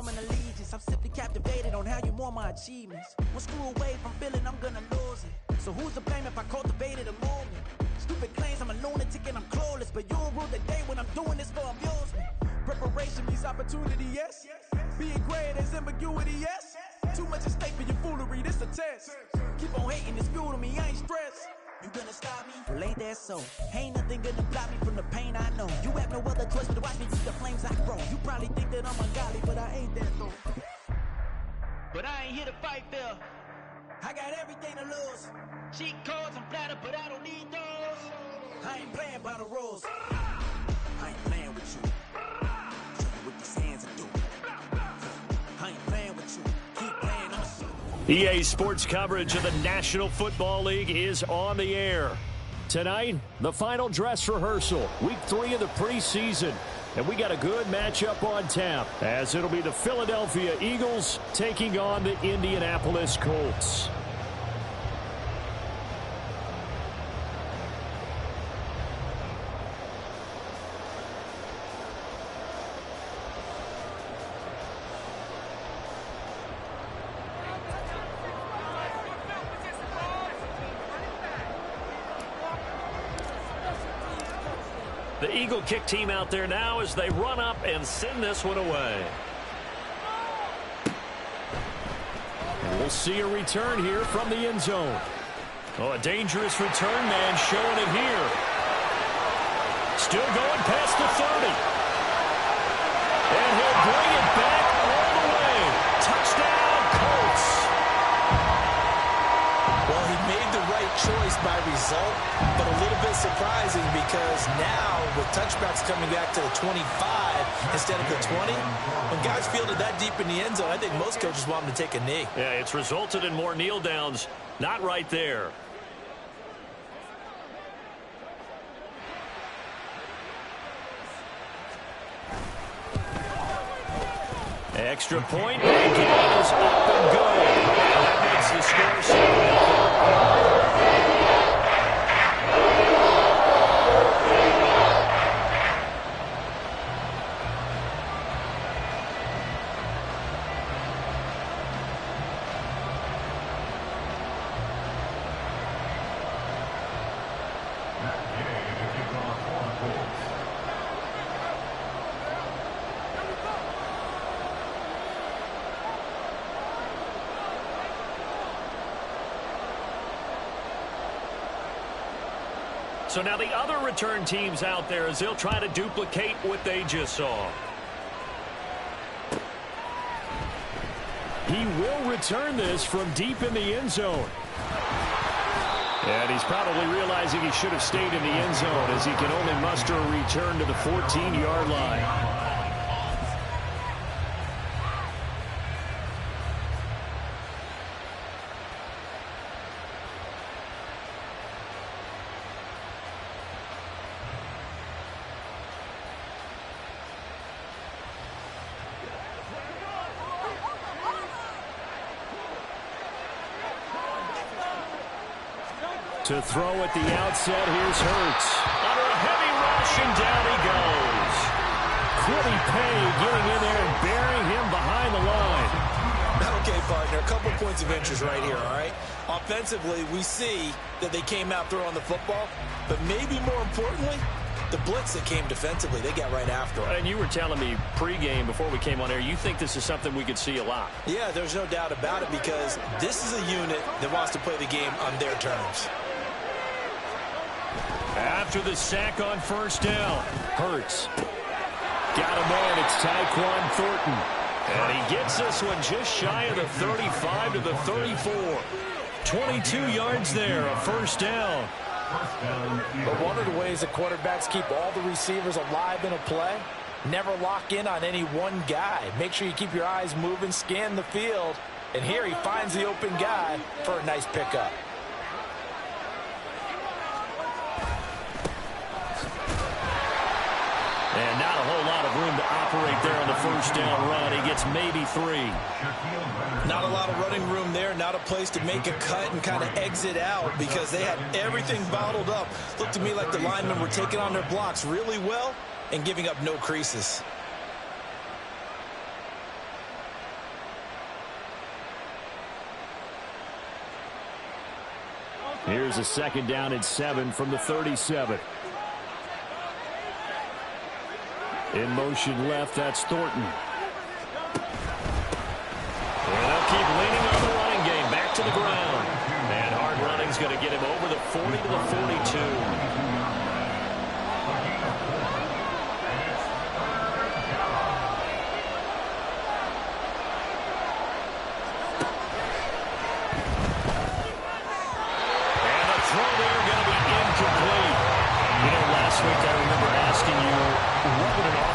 forming allegiance. I'm simply captivated on how you more my achievements. One screw away from feeling I'm gonna lose it. So who's to blame if I cultivated a movement? Stupid claims I'm a lunatic and I'm clueless, but you'll rule the day when I'm doing this for amusement. Preparation means opportunity, yes. Being great is ambiguity, yes. Too much at stake for your foolery, this a test. Keep on hating, it's fuel to me, I ain't stressed. You gonna stop me? Well, ain't that so? Ain't nothing gonna block me from the pain I know. You have no other choice but to watch me keep the flames I grow. You probably think that I'm ungodly, but I ain't that though. But I ain't here to fight fair. I got everything to lose. Cheat codes, I'm flattered, but I don't need those. I ain't playing by the rules. I ain't playing with you. Show you what these hands are doing. I ain't playing with you. Keep playing, I'ma shoot. EA Sports coverage of the National Football League is on the air. Tonight, the final dress rehearsal, week 3 of the preseason. And we got a good matchup on tap, as it'll be the Philadelphia Eagles taking on the Indianapolis Colts. The Eagle kick team out there now as they run up and send this one away. And we'll see a return here from the end zone. Oh, a dangerous return man showing it here. Still going past the 30. And he'll bring it back all the way. Touchdown, Colts. Well, he made the right choice by result, but a little bit surprising because now with touchbacks coming back to the 25 instead of the 20, when guys fielded that deep in the end zone, I think most coaches want them to take a knee. Yeah, it's resulted in more kneel downs. Not right there. Extra point, and game is up and good. That makes the score 7-0. So now the other return teams out there as they'll try to duplicate what they just saw. He will return this from deep in the end zone. And he's probably realizing he should have stayed in the end zone as he can only muster a return to the 14-yard line. To throw at the outset, here's Hurts. Under a heavy rush, and down he goes. Quiddy Pay getting in there and burying him behind the line. Okay, partner, a couple points of interest right here, all right? Offensively, we see that they came out throwing the football, but maybe more importantly, the blitz that came defensively, they got right after him. And you were telling me pregame before we came on air, you think this is something we could see a lot. Yeah, there's no doubt about it because this is a unit that wants to play the game on their terms. After the sack on first down, Hurts. Got him on, it's Tyquan Thornton. And he gets this one just shy of the 35 to the 34. 22 yards there, a first down. But one of the ways that quarterbacks keep all the receivers alive in a play, never lock in on any one guy. Make sure you keep your eyes moving, scan the field. And here he finds the open guy for a nice pickup. And not a whole lot of room to operate there on the first down run. He gets maybe 3. Not a lot of running room there. Not a place to make a cut and kind of exit out because they had everything bottled up. Looked to me like the linemen were taking on their blocks really well and giving up no creases. Here's a 2nd down and 7 from the 37. In motion left, that's Thornton. And they'll keep leaning on the running game. Back to the ground. And hard running's going to get him over the 40 to the 42.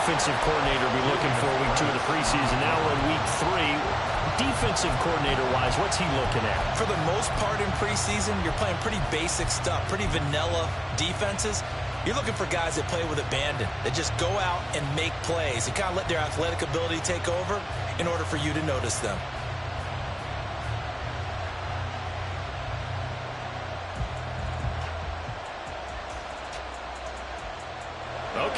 Offensive coordinator be looking for week 2 of the preseason. Now we're in week 3. Defensive coordinator-wise, what's he looking at? For the most part in preseason, you're playing pretty basic stuff, pretty vanilla defenses. You're looking for guys that play with abandon, that just go out and make plays and kind of let their athletic ability take over in order for you to notice them.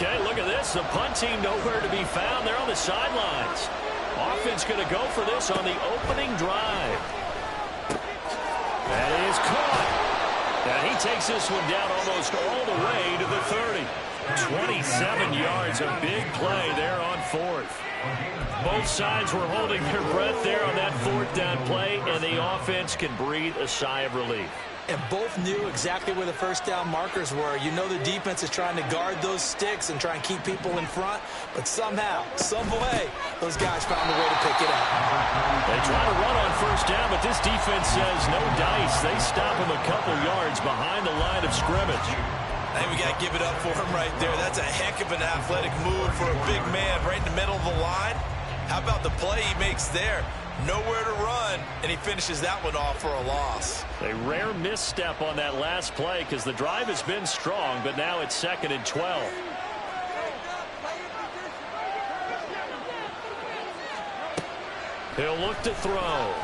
Okay, look at this. The punt team nowhere to be found. They're on the sidelines. Offense going to go for this on the opening drive. That is caught. And he takes this one down almost all the way to the 30. 27 yards, a big play there on 4th. Both sides were holding their breath there on that 4th down play, and the offense can breathe a sigh of relief. And both knew exactly where the 1st down markers were. You know the defense is trying to guard those sticks and try and keep people in front, but somehow, some way, those guys found a way to pick it up. They try to run on 1st down, but this defense says no dice. They stop him a couple yards behind the line of scrimmage. I think we got to give it up for him right there. That's a heck of an athletic move for a big man right in the middle of the line. How about the play he makes there? Nowhere to run, and he finishes that one off for a loss. A rare misstep on that last play because the drive has been strong, but now it's 2nd and 12. He'll look to throw.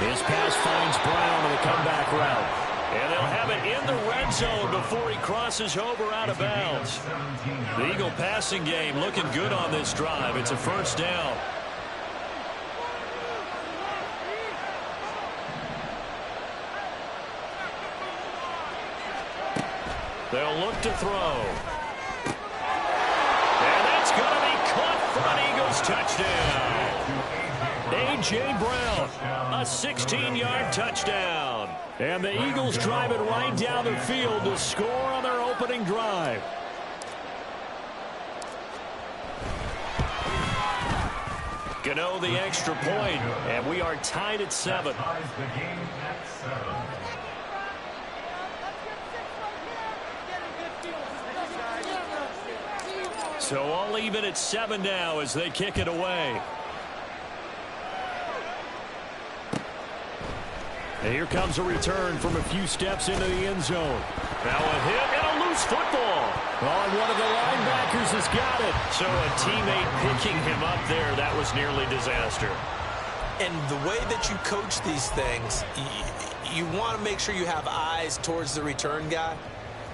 His pass finds Brown on the comeback route. And they'll have it in the red zone before he crosses over out of bounds. The Eagle passing game looking good on this drive. It's a 1st down. They'll look to throw. And that's going to be caught for an Eagles touchdown. A.J. Brown, a 16-yard touchdown. And the Eagles drive it right down the field to score on their opening drive. Gano the extra point, and we are tied at 7. So all even at 7 now as they kick it away. And here comes a return from a few steps into the end zone. Now a hit and a loose football. Oh, one of the linebackers has got it. So a teammate picking him up there, that was nearly disaster. And the way that you coach these things, you want to make sure you have eyes towards the return guy,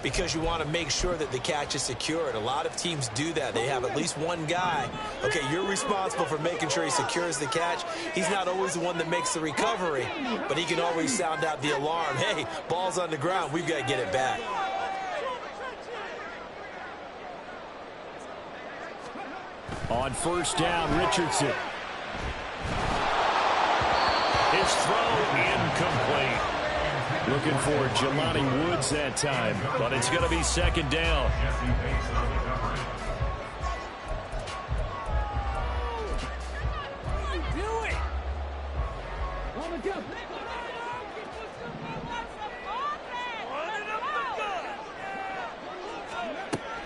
because you want to make sure that the catch is secured. A lot of teams do that. They have at least one guy. Okay, you're responsible for making sure he secures the catch. He's not always the one that makes the recovery, but he can always sound out the alarm. Hey, ball's on the ground. We've got to get it back. On 1st down, Richardson. His throw incomplete. Looking for Jelani Woods that time, but it's going to be 2nd down.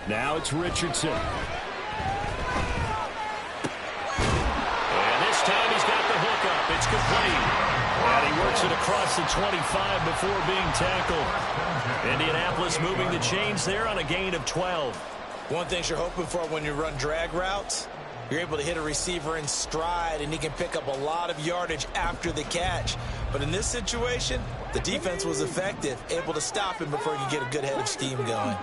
Now it's Richardson. And this time he's got the hook up. It's complete. And he works it across the 25 before being tackled. Indianapolis moving the chains there on a gain of 12. One thing you're hoping for when you run drag routes, you're able to hit a receiver in stride, and he can pick up a lot of yardage after the catch. But in this situation, the defense was effective, able to stop him before he could get a good head of steam going.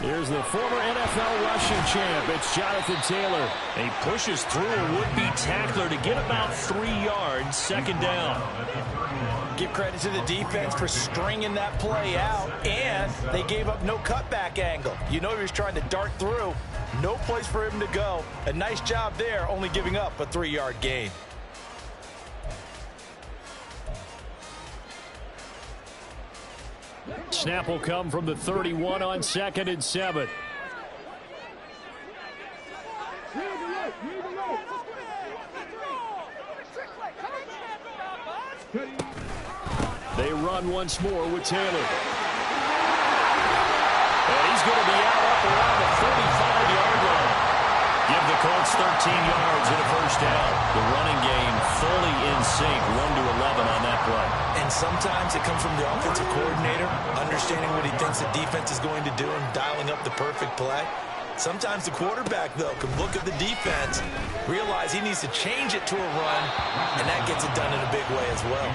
Here's the former NFL rushing champ. It's Jonathan Taylor. He pushes through a would-be tackler to get about 3 yards, second down. Give credit to the defense for stringing that play out, and they gave up no cutback angle. You know he was trying to dart through. No place for him to go. A nice job there, only giving up a 3-yard gain. Snap will come from the 31 on 2nd and 7. They run once more with Taylor. And he's going to be out up around the 35-yard line. Give the Colts 13 yards and a first down. The running game fully in sync, 1-11 on that play. And sometimes it comes from the offensive coordinator, understanding what he thinks the defense is going to do and dialing up the perfect play. Sometimes the quarterback, though, can look at the defense, realize he needs to change it to a run, and that gets it done in a big way as well.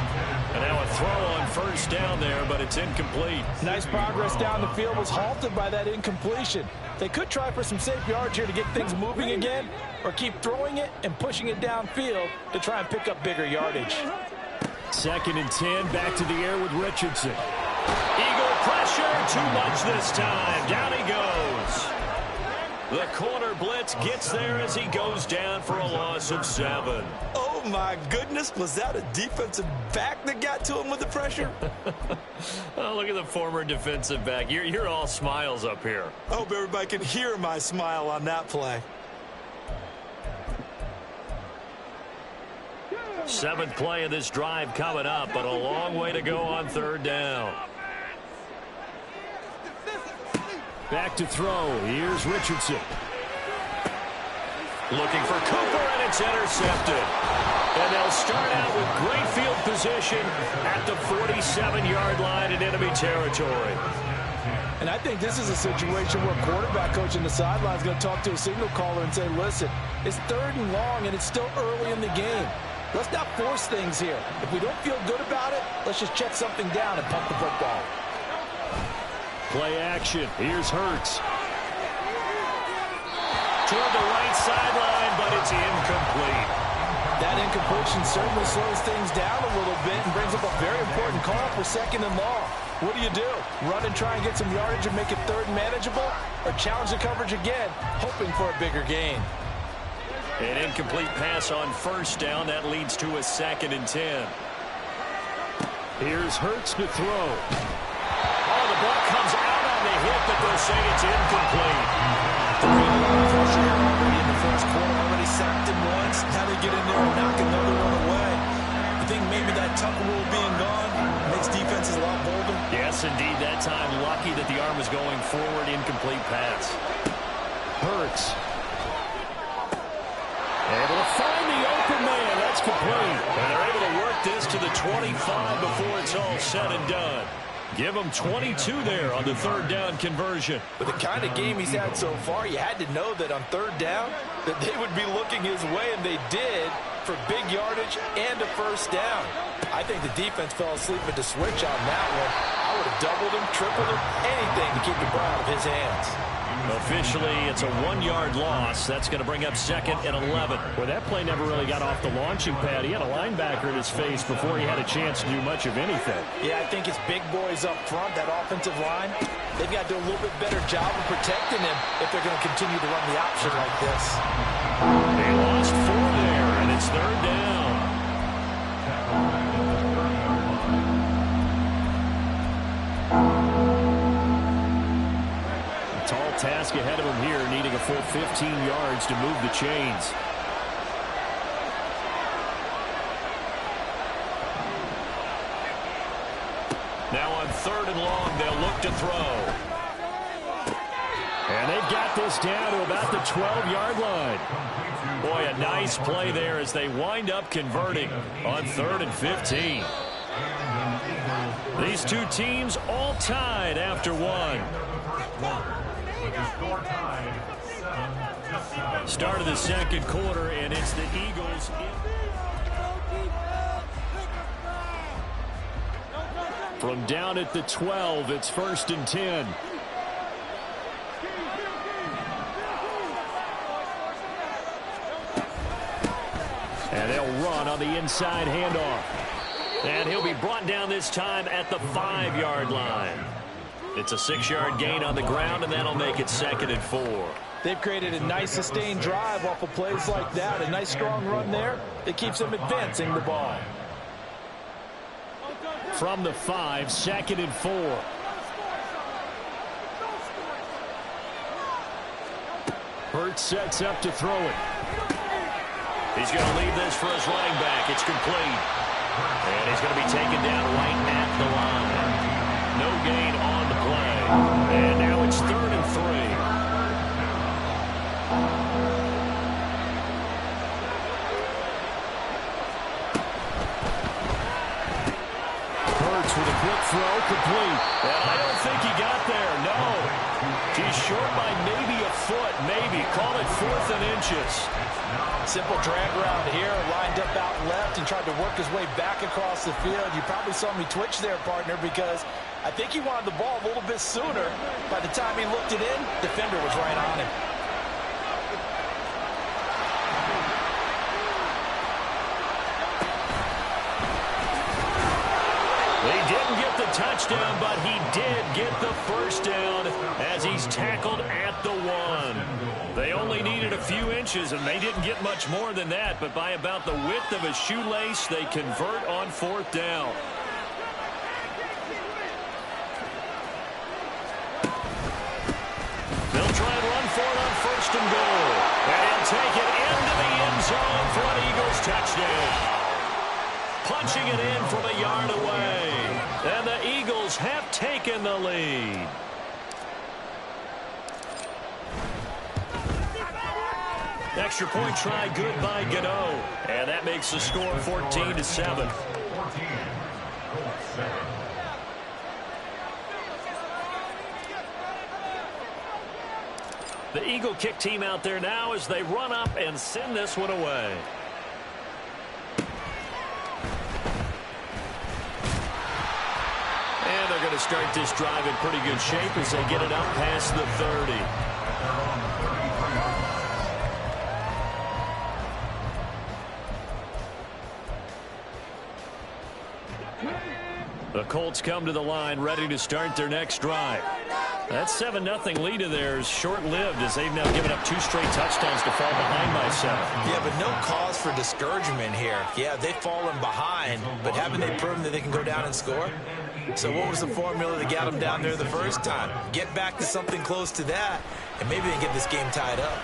And now a throw on first down there, but it's incomplete. Nice progress down the field was halted by that incompletion. They could try for some safe yards here to get things moving again, or keep throwing it and pushing it downfield to try and pick up bigger yardage. 2nd and 10, back to the air with Richardson. Eagle pressure, too much this time. Down he goes. The corner blitz gets there as he goes down for a loss of 7. Oh, my goodness. Was that a defensive back that got to him with the pressure? Oh, look at the former defensive back. You're all smiles up here. I hope everybody can hear my smile on that play. 7th play of this drive coming up, but a long way to go on 3rd down. Back to throw. Here's Richardson. Looking for Cooper, and it's intercepted. And they'll start out with great field position at the 47-yard line in enemy territory. And I think this is a situation where quarterback coach in the sideline is going to talk to a signal caller and say, listen, it's 3rd and long, and it's still early in the game. Let's not force things here. If we don't feel good about it, let's just check something down and punt the football. Play action. Here's Hurts. Toward the right sideline, but it's incomplete. That incompletion certainly slows things down a little bit and brings up a very important call for 2nd and long. What do? Run and try and get some yardage and make it 3rd and manageable? Or challenge the coverage again, hoping for a bigger gain? An incomplete pass on first down. That leads to a 2nd and 10. Here's Hurts to throw. Oh, the ball comes out on the hit, but they'll say it's incomplete. Pressure already in the first quarter, already sacked him once. Now they get in there and knock another one away. I think maybe that tuck rule being gone makes defenses a lot bolder. Yes, indeed. That time, lucky that the arm was going forward. Incomplete pass. Hurts. Able to find the open man. That's complete. And they're able to work this to the 25 before it's all said and done. Give him 22 there on the 3rd down conversion. With the kind of game he's had so far, you had to know that on 3rd down that they would be looking his way, and they did, for big yardage and a first down. I think the defense fell asleep at the switch on that one. I would have doubled him, tripled him, anything to keep the ball out of his hands. Officially, it's a 1-yard loss. That's going to bring up 2nd and 11. Well, that play never really got off the launching pad. He had a linebacker in his face before he had a chance to do much of anything. Yeah, I think it's big boys up front, that offensive line. They've got to do a little bit better job of protecting him if they're going to continue to run the option like this. They lost 4 there, and it's 3rd down. Tall task ahead of him here, needing a full 15 yards to move the chains. Now on 3rd and long, they'll look to throw. And they've got this down to about the 12-yard line. Boy, a nice play there as they wind up converting on 3rd and 15. These two teams all tied after one. Start of the 2nd quarter, and it's the Eagles. From down at the 12, it's 1st and 10. And they'll run on the inside handoff. And he'll be brought down this time at the 5-yard line. It's a 6-yard gain on the ground, and that'll make it 2nd and 4. They've created a nice sustained drive off of plays like that. A nice strong run there. It keeps them advancing the ball. From the 5, 2nd and 4. Hurts sets up to throw it. He's going to leave this for his running back. It's complete. And he's going to be taken down right at the line. No gain on the play. And now it's 3rd and 3. Hurts with a quick throw, complete. And I don't think he got there, no. He's short by maybe a foot, maybe. Call it 4th and inches. Simple drag around here, lined up out left and tried to work his way back across the field. You probably saw me twitch there, partner, because I think he wanted the ball a little bit sooner. By the time he looked it in, defender was right on him. They didn't get the touchdown, but he did get the first down as he's tackled at the 1. They only needed a few inches, and they didn't get much more than that, but by about the width of a shoelace, they convert on 4th down. They'll try and run for it on 1st and goal. And he'll take it into the end zone for an Eagles touchdown. Punching it in from a yard away. And the Eagles have taken the lead. Extra point try good by Gano. And that makes the score 14-7. The Eagle kick team out there now as they run up and send this one away. And they're going to start this drive in pretty good shape as they get it up past the 30. The Colts come to the line ready to start their next drive. That 7-0 lead of theirs short-lived as they've now given up 2 straight touchdowns to fall behind by 7. Yeah, but no cause for discouragement here. Yeah, they've fallen behind, but haven't they proven that they can go down and score? So what was the formula that got them down there the first time? Get back to something close to that, and maybe they can get this game tied up.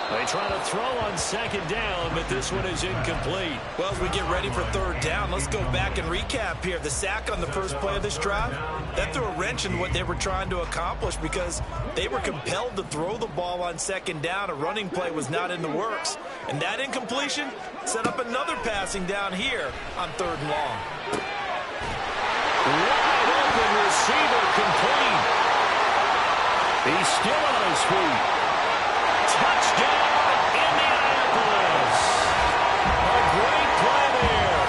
They try to throw on 2nd down, but this one is incomplete. Well, as we get ready for 3rd down, let's go back and recap here. The sack on the first play of this drive, that threw a wrench in what they were trying to accomplish because they were compelled to throw the ball on 2nd down. A running play was not in the works. And that incompletion set up another passing down here on 3rd and long. Wide open receiver complete. He's still on his feet. Touchdown, Indianapolis. A great play there.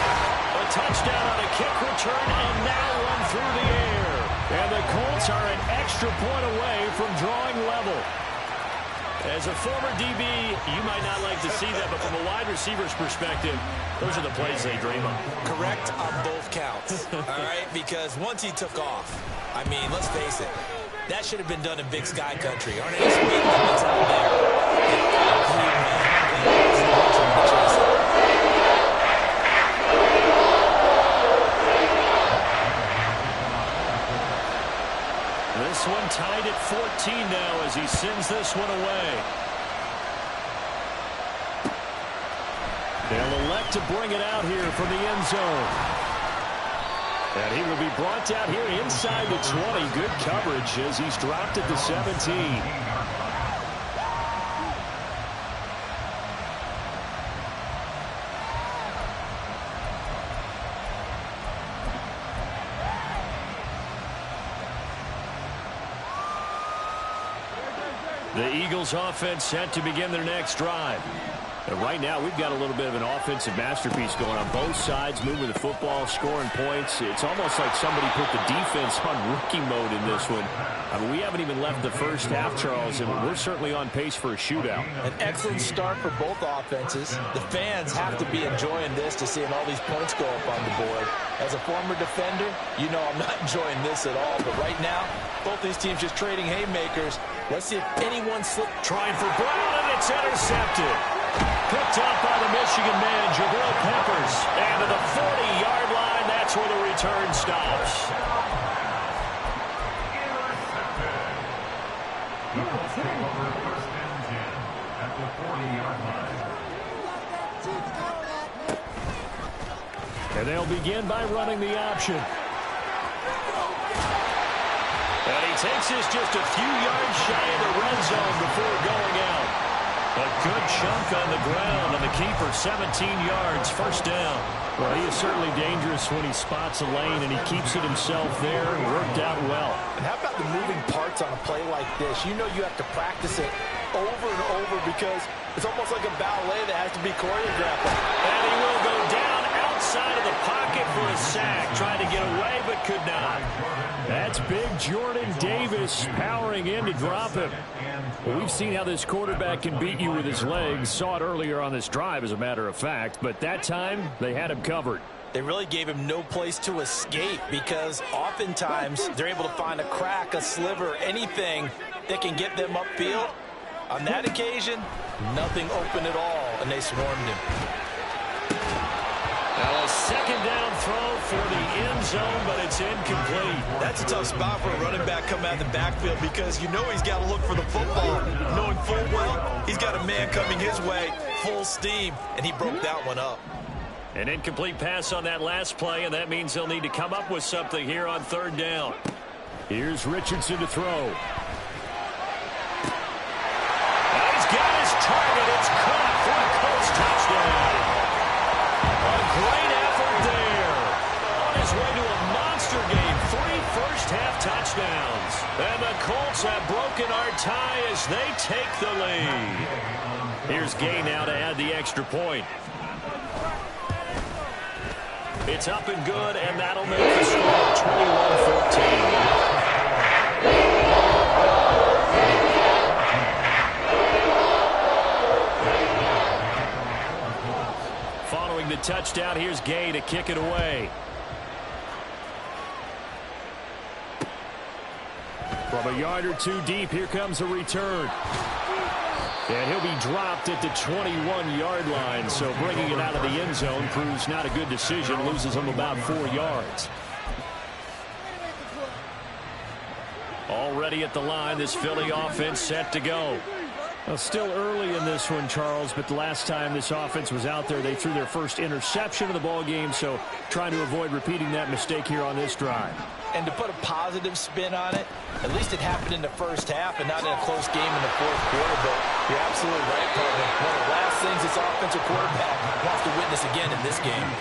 A touchdown on a kick return and now run through the air. And the Colts are an extra point away from drawing level. As a former DB, you might not like to see that, but from a wide receiver's perspective, those are the plays they dream of. Correct on both counts, all right? Because once he took off, I mean, let's face it, that should have been done in Big Sky Country. Aren't any speed limits out there? This one tied at 14 now as he sends this one away. They'll elect to bring it out here from the end zone. And he will be brought down here inside the 20. Good coverage as he's dropped at the 17. The Eagles offense set to begin their next drive. And right now, we've got a little bit of an offensive masterpiece going on both sides, moving the football, scoring points. It's almost like somebody put the defense on rookie mode in this one. I mean, we haven't even left the first half, Charles, and we're certainly on pace for a shootout. An excellent start for both offenses. The fans have to be enjoying this to seeing all these points go up on the board. As a former defender, you know I'm not enjoying this at all. But right now, both these teams just trading haymakers. Let's see if anyone slips. Trying for Brown, and it's intercepted. Picked up by the Michigan man, Jabril Peppers. And to the 40-yard line, that's where the return stops. And they'll begin by running the option. And he takes this just a few yards shy of the red zone before going out. A good chunk on the ground, and the keeper 17 yards, first down. Well, he is certainly dangerous when he spots a lane, and he keeps it himself there and worked out well. And how about the moving parts on a play like this? You know you have to practice it over and over because it's almost like a ballet that has to be choreographed. And he will go down outside of the pocket for a sack. Tried to get away, but could not. That's big Jordan Davis powering in to drop him. Well, we've seen how this quarterback can beat you with his legs. Saw it earlier on this drive, as a matter of fact. But that time, they had him covered. They really gave him no place to escape because oftentimes they're able to find a crack, a sliver, anything that can get them upfield. On that occasion, nothing open at all, and they swarmed him. Now a second down throw for the end zone, but it's incomplete. That's a tough spot for a running back coming out of the backfield because you know he's got to look for the football, knowing full well he's got a man coming his way, full steam, and he broke that one up. An incomplete pass on that last play, and that means they'll need to come up with something here on third down. Here's Richardson to throw. Now he's got his target. It's caught for a Colts touchdown. A great effort there. On his way to a monster game. 3 first-half touchdowns. And the Colts have broken our tie as they take the lead. Here's Gay now to add the extra point. It's up and good, and that'll make the score 21-14. Following the touchdown, here's Gay to kick it away. From a yard or two deep, here comes a return. And he'll be dropped at the 21-yard line, so bringing it out of the end zone proves not a good decision, loses him about 4 yards. Already at the line, this Philly offense set to go. Well, still early in this one, Charles, but the last time this offense was out there, they threw their first interception of the ball game, so trying to avoid repeating that mistake here on this drive. And to put a positive spin on it, at least it happened in the first half and not in a close game in the fourth quarter, but you're absolutely right, partner. One of the last things this offensive quarterback wants to witness again in this game.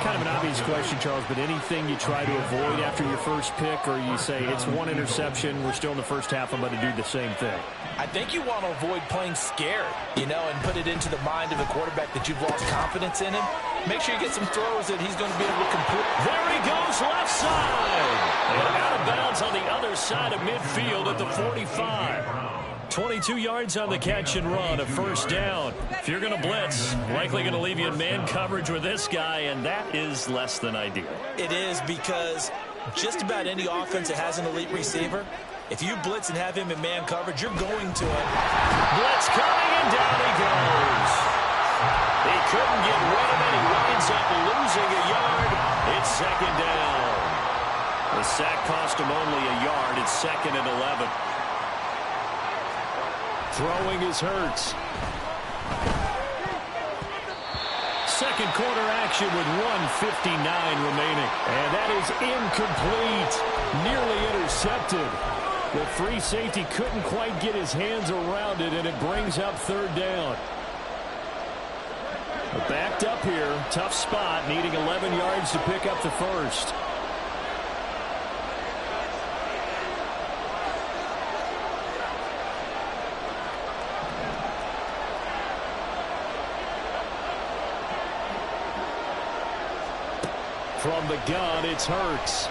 Kind of an obvious question, Charles, but anything you try to avoid after your first pick, or you say it's one interception, we're still in the first half, I'm going to do the same thing? I think you want to avoid playing scared, and put it into the mind of the quarterback that you've lost confidence in him. Make sure you get some throws that he's going to be able to complete. There he goes, left side. And out of bounds on the other side of midfield at the 45. 22 yards on the catch and run, a first down. If you're going to blitz, likely going to leave you in man coverage with this guy, and that is less than ideal. It is, because just about any offense that has an elite receiver, if you blitz and have him in man coverage, you're going to him. Blitz coming, and down he goes. He couldn't get rid of it. He winds up losing a yard. It's second down. The sack cost him only a yard. It's second and 11. Throwing is Hurts. Second quarter action with 1:59 remaining. And that is incomplete. Nearly intercepted. The free safety couldn't quite get his hands around it, and it brings up third down. Backed up here. Tough spot, needing 11 yards to pick up the first. From the gun, it's Hurts.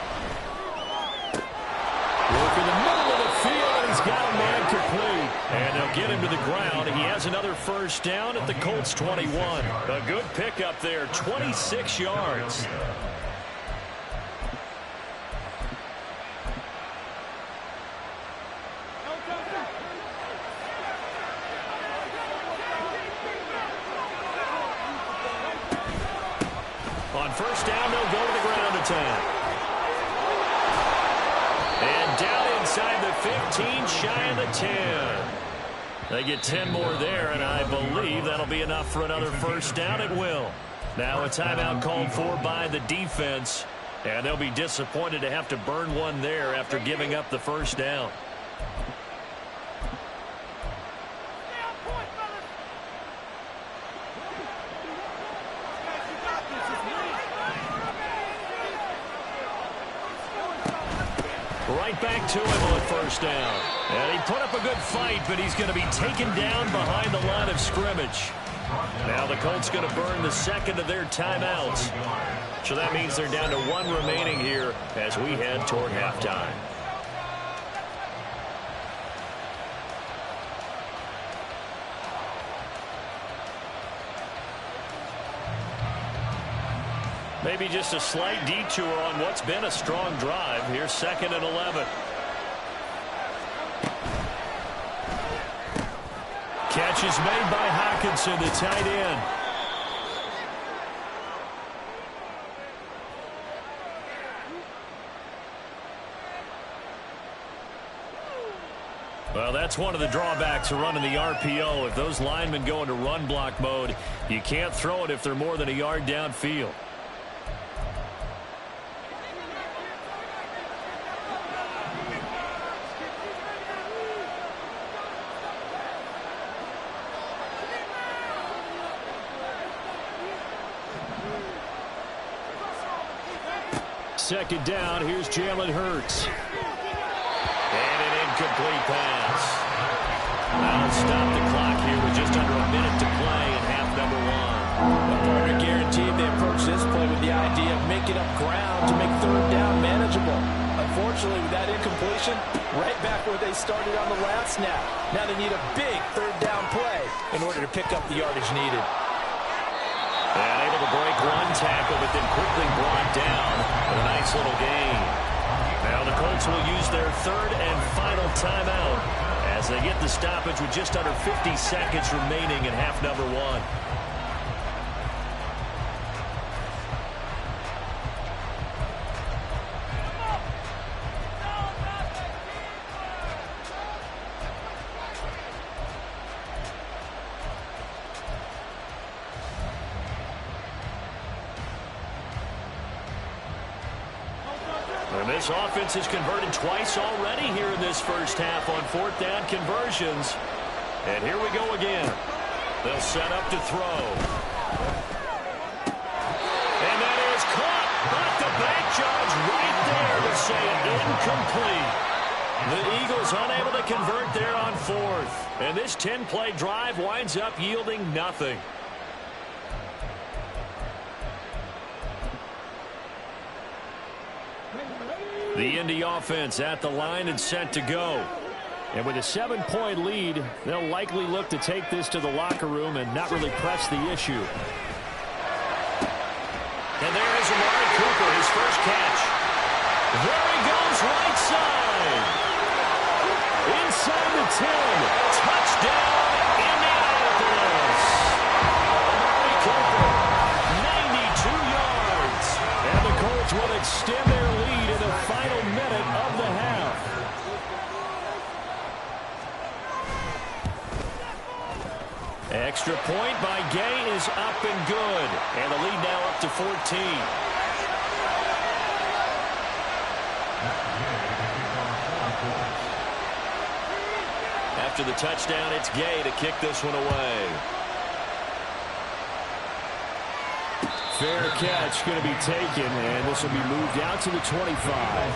Work in the middle of the field, and he's got a man complete. And they'll get him to the ground. He has another first down at the Colts 21. A good pickup there, 26 yards. On first down, they'll go to the ground attack. And down inside the 15, shy of the 10. They get 10 more there, and I believe that'll be enough for another first down. It will. Now a timeout called for by the defense, and they'll be disappointed to have to burn one there after giving up the first down. Right back to him on first down. And he put up a good fight, but he's going to be taken down behind the line of scrimmage. Now the Colts going to burn the second of their timeouts. So that means they're down to one remaining here as we head toward halftime. Maybe just a slight detour on what's been a strong drive. Here's 2nd and 11. Catch is made by Hockenson, the tight end. Well, that's one of the drawbacks of running the RPO. If those linemen go into run block mode, you can't throw it if they're more than a yard downfield. Second down, here's Jalen Hurts. And an incomplete pass. That'll stop the clock here with just under a minute to play in half number one. The partner guaranteed they approach this play with the idea of making up ground to make third down manageable. Unfortunately, with that incompletion, right back where they started on the last snap. Now they need a big third down play in order to pick up the yardage needed. And able to break one tackle, but then quickly brought down with a nice little gain. Now the Colts will use their third and final timeout as they get the stoppage with just under 50 seconds remaining in half number one. And this offense has converted twice already here in this first half on fourth down conversions. And here we go again. They'll set up to throw. And that is caught. But the bank judge right there to say incomplete. The Eagles unable to convert there on fourth. And this 10-play drive winds up yielding nothing. The Indy offense at the line and set to go. And with a 7-point lead, they'll likely look to take this to the locker room and not really press the issue. And there is Amari Cooper, his first catch. There he goes, right side. Inside the 10. Touchdown, Indianapolis. Amari Cooper, 92 yards. And the Colts will extend their lead in the final minute of the half. Extra point by Gay is up and good. And the lead now up to 14. After the touchdown, it's Gay to kick this one away. Fair catch going to be taken, and this will be moved out to the 25.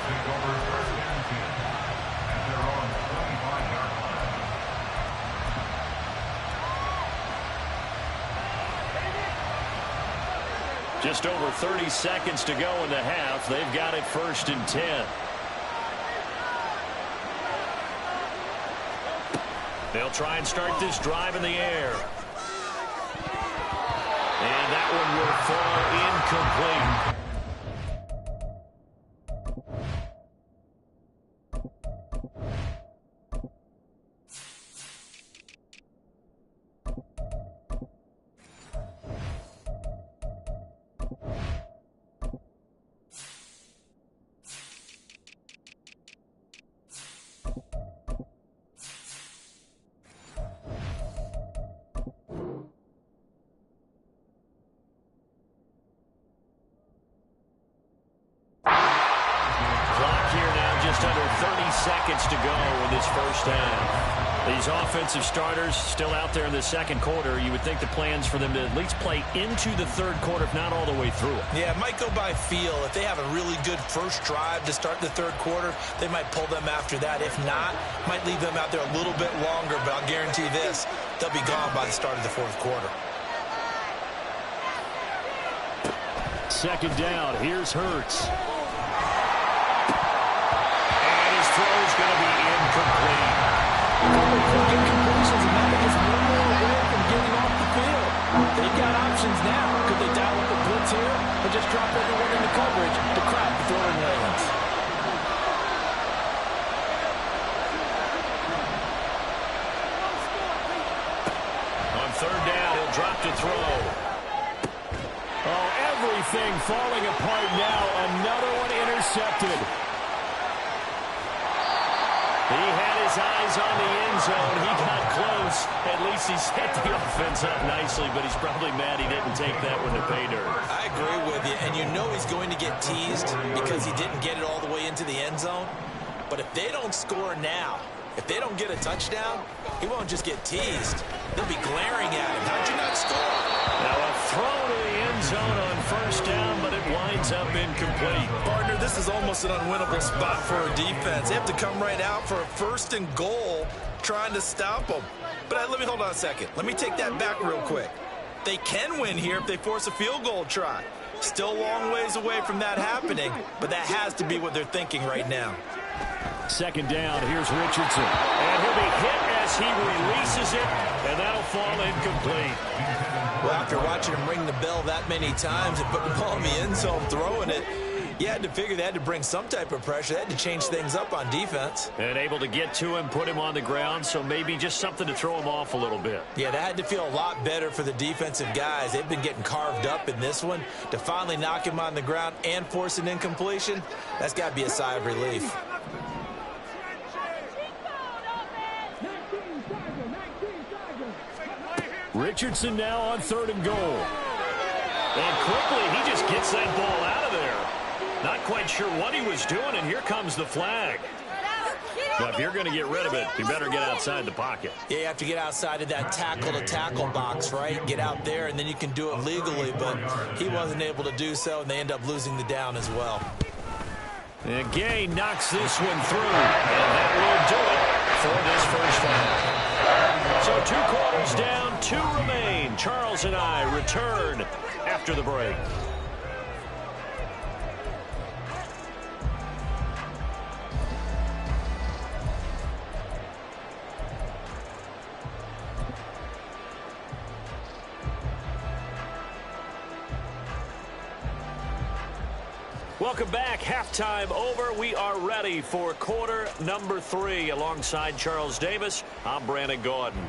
Just over 30 seconds to go in the half. They've got it 1st and 10. They'll try and start this drive in the air. And that one will fall incomplete. Just under 30 seconds to go in this first half. These offensive starters still out there in the second quarter. You would think the plans for them to at least play into the third quarter, if not all the way through it. Yeah, it might go by feel. If they have a really good first drive to start the third quarter, they might pull them after that. If not, might leave them out there a little bit longer, but I'll guarantee this, they'll be gone by the start of the fourth quarter. Second down, here's Hurts. Throw's going to be incomplete. Get completions, and that is one more away from getting off the field. They've got options now. Could they dial up the blitz here, or just drop everyone into coverage to crack the throwing lanes? On third down, he'll drop to throw. Oh, everything falling apart now. Another one intercepted. He had his eyes on the end zone. He got close. At least he set the offense up nicely, but he's probably mad he didn't take that one to pay dirt. I agree with you, and you know he's going to get teased because he didn't get it all the way into the end zone. But if they don't score now, if they don't get a touchdown, he won't just get teased. They'll be glaring at him. How'd you not score? Now a throw to the end zone on first down, but it winds up incomplete. Partner, this is almost an unwinnable spot for a defense. They have to come right out for a 1st and goal trying to stop them. But let me hold on a second. Let me take that back real quick. They can win here if they force a field goal try. Still a long ways away from that happening, but that has to be what they're thinking right now. Second down, here's Richardson. And he'll be hit as he releases it, and that'll fall incomplete. Well, after watching him ring the bell that many times and put the ball in the end zone throwing it, you had to figure they had to bring some type of pressure. They had to change things up on defense. And able to get to him, put him on the ground, so maybe just something to throw him off a little bit. Yeah, that had to feel a lot better for the defensive guys. They've been getting carved up in this one. To finally knock him on the ground and force an incompletion, that's got to be a sigh of relief. Richardson now on 3rd and goal. And quickly, he just gets that ball out of there. Not quite sure what he was doing, and here comes the flag. But if you're going to get rid of it, you better get outside the pocket. Yeah, you have to get outside of that tackle-to-tackle box, right? Get out there, and then you can do it legally. But he wasn't able to do so, and they end up losing the down as well. And Gay knocks this one through, and that will do it for this first half. So 2 quarters down, 2 remain. Charles and I return after the break. Welcome back. Halftime over. We are ready for quarter number 3. Alongside Charles Davis, I'm Brandon Gordon.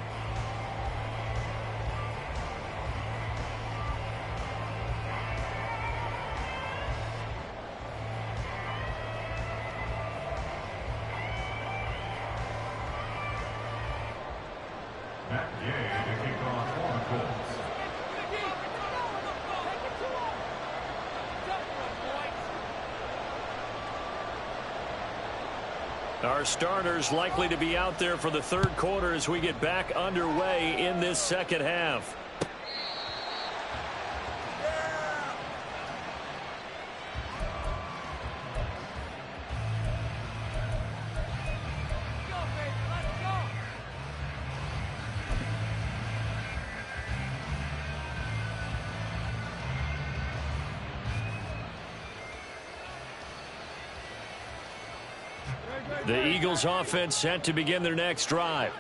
Our starters likely to be out there for the third quarter as we get back underway in this second half. The Eagles offense set to begin their next drive.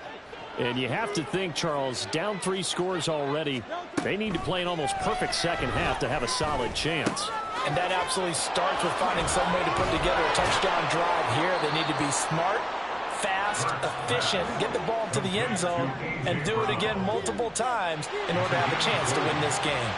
And you have to think, Charles, down 3 scores already. They need to play an almost perfect second half to have a solid chance. And that absolutely starts with finding some way to put together a touchdown drive here. They need to be smart, fast, efficient, get the ball to the end zone, and do it again multiple times in order to have a chance to win this game.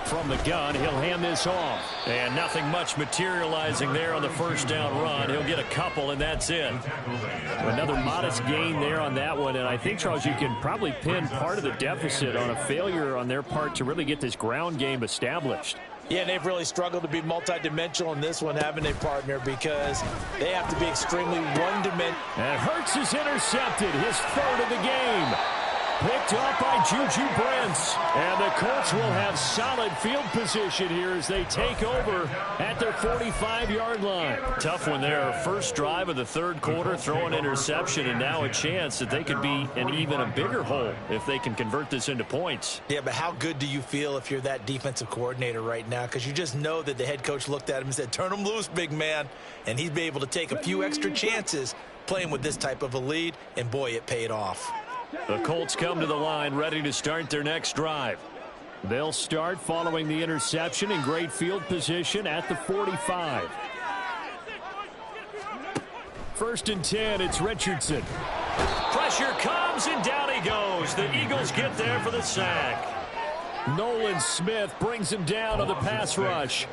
From the gun, he'll hand this off. And nothing much materializing there on the first down run. He'll get a couple, and that's it. Another modest gain there on that one. And I think, Charles, you can probably pin part of the deficit on a failure on their part to really get this ground game established. Yeah, and they've really struggled to be multidimensional in this one, haven't they, partner? Because they have to be extremely one-dimensional. And Hurts is intercepted, his 3rd of the game. Picked up by Juju Brents. And the Colts will have solid field position here as they take over at their 45-yard line. Tough one there. First drive of the 3rd quarter, throw an interception, and now a chance that they could be in even a bigger hole if they can convert this into points. Yeah, but how good do you feel if you're that defensive coordinator right now? Because you just know that the head coach looked at him and said, turn him loose, big man. And he'd be able to take a few extra chances playing with this type of a lead, and boy, it paid off. The Colts come to the line ready to start their next drive. They'll start following the interception in great field position at the 45. 1st and 10, it's Richardson. Pressure comes, and down he goes. The Eagles get there for the sack. Nolan Smith brings him down on the pass rush.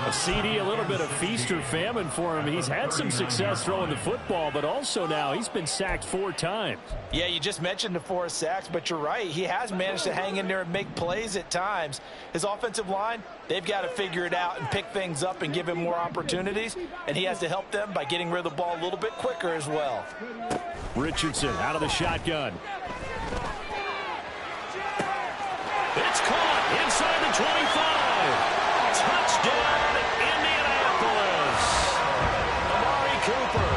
A CD, a little bit of feast or famine for him. He's had some success throwing the football, but also now he's been sacked 4 times. Yeah, you just mentioned the 4 sacks, but you're right. He has managed to hang in there and make plays at times. His offensive line, they've got to figure it out and pick things up and give him more opportunities, and he has to help them by getting rid of the ball a little bit quicker as well. Richardson out of the shotgun. It's caught inside the 25. Touchdown, Indianapolis. Amari Cooper,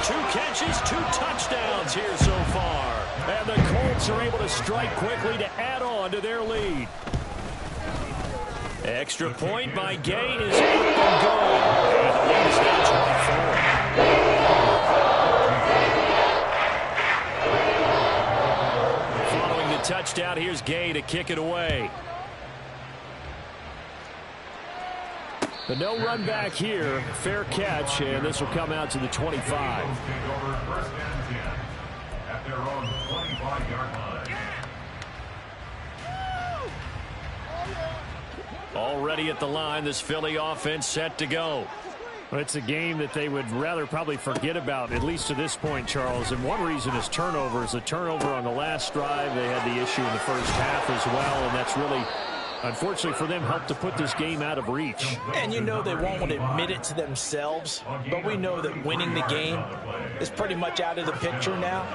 2 catches, 2 touchdowns here so far. And the Colts are able to strike quickly to add on to their lead. Extra point by Gay is up and good. And the lead is now 24. Following the touchdown, here's Gay to kick it away. The no run back here, fair catch, and this will come out to the 25. Already at the line, this Philly offense set to go. Well, it's a game that they would rather probably forget about, at least to this point, Charles. And one reason is turnovers. A turnover on the last drive. They had the issue in the first half as well, and that's really, unfortunately for them, helped to put this game out of reach. And you know they won't admit it to themselves, but we know that winning the game is pretty much out of the picture now.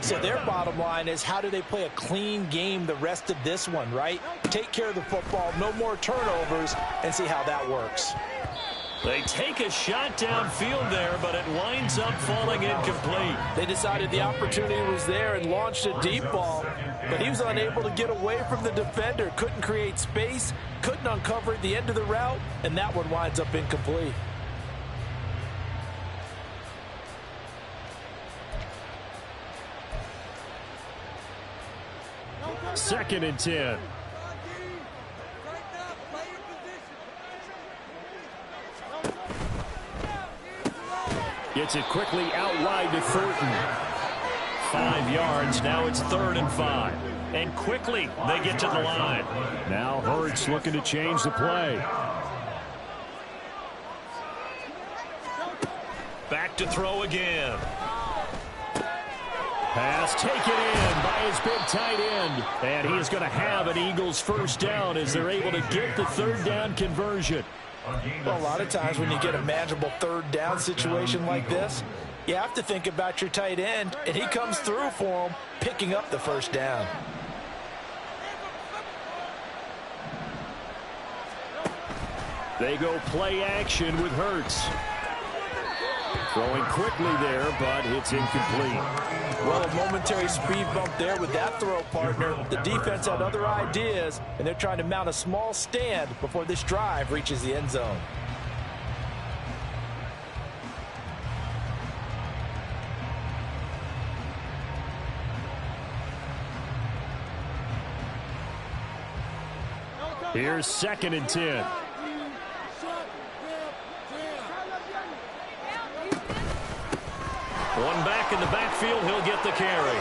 So their bottom line is, how do they play a clean game the rest of this one, right? Take care of the football, no more turnovers, and see how that works. They take a shot downfield there, but it winds up falling incomplete. They decided the opportunity was there and launched a deep ball, but he was unable to get away from the defender, couldn't create space, couldn't uncover at the end of the route, and that one winds up incomplete. Second and 10. Gets it quickly out wide to Thornton. 5 yards. Now it's 3rd and 5. And quickly they get to the line. Now Hurts looking to change the play. Back to throw again. Pass taken in by his big tight end. And he is going to have an Eagles first down as they're able to get the 3rd down conversion. Well, a lot of times when you get a manageable 3rd down situation like this, you have to think about your tight end, and he comes through for him, picking up the 1st down. They go play action with Hurts. Throwing quickly there, but it's incomplete. Well, a momentary speed bump there with that throw, partner. The defense had other ideas, and they're trying to mount a small stand before this drive reaches the end zone. Here's 2nd and 10. One back in the backfield, he'll get the carry.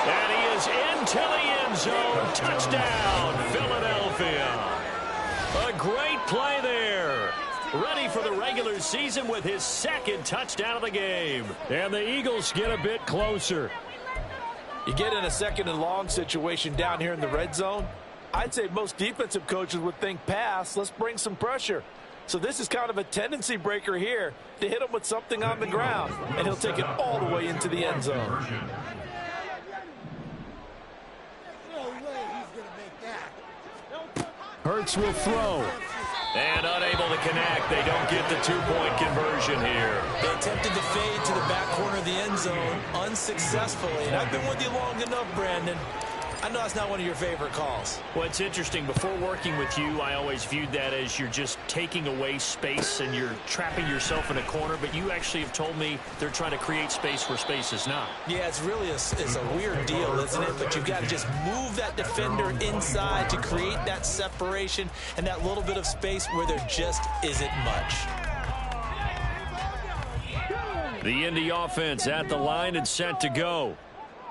And he is into the end zone. Touchdown, Philadelphia. A great play there. Ready for the regular season with his 2nd touchdown of the game. And the Eagles get a bit closer. You get in a 2nd and long situation down here in the red zone. I'd say most defensive coaches would think pass. Let's bring some pressure. So this is kind of a tendency breaker here to hit him with something on the ground, and he'll take it all the way into the end zone. Hurts will throw. And unable to connect. They don't get the 2-point conversion here. They attempted to fade to the back corner of the end zone unsuccessfully. And I've been with you long enough, Brandon. I know that's not one of your favorite calls. Well, it's interesting. Before working with you, I always viewed that as you're just taking away space and you're trapping yourself in a corner. But you actually have told me they're trying to create space where space is not. Yeah, it's really a weird deal, isn't it? But you've got to just move that defender inside to create that separation and that little bit of space where there just isn't much. The Indy offense at the line and set to go.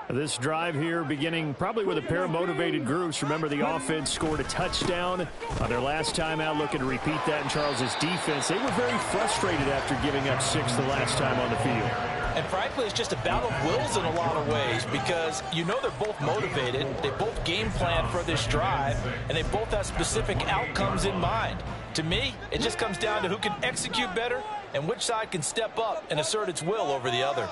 This drive here beginning probably with a pair of motivated groups. Remember, the offense scored a touchdown on their last time out, looking to repeat that in Charles's defense. They were very frustrated after giving up 6 the last time on the field. And frankly, it's just a battle of wills in a lot of ways because you know they're both motivated. They both game plan for this drive, and they both have specific outcomes in mind. To me, it just comes down to who can execute better and which side can step up and assert its will over the other.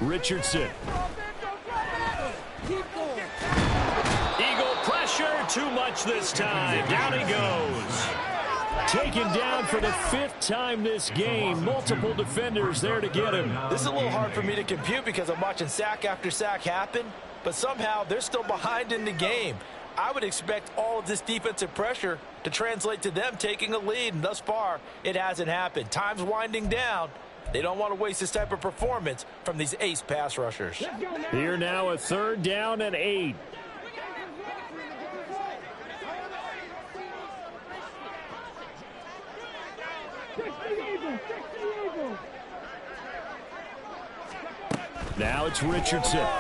Richardson. Eagle pressure, too much this time. Down he goes. Taken down for the 5th time this game. Multiple defenders there to get him. This is a little hard for me to compute because I'm watching sack after sack happen, but somehow they're still behind in the game. I would expect all of this defensive pressure to translate to them taking a lead, and thus far, it hasn't happened. Time's winding down. They don't want to waste this type of performance from these ace pass rushers. Here now, a 3rd down and 8. Now it's Richardson. And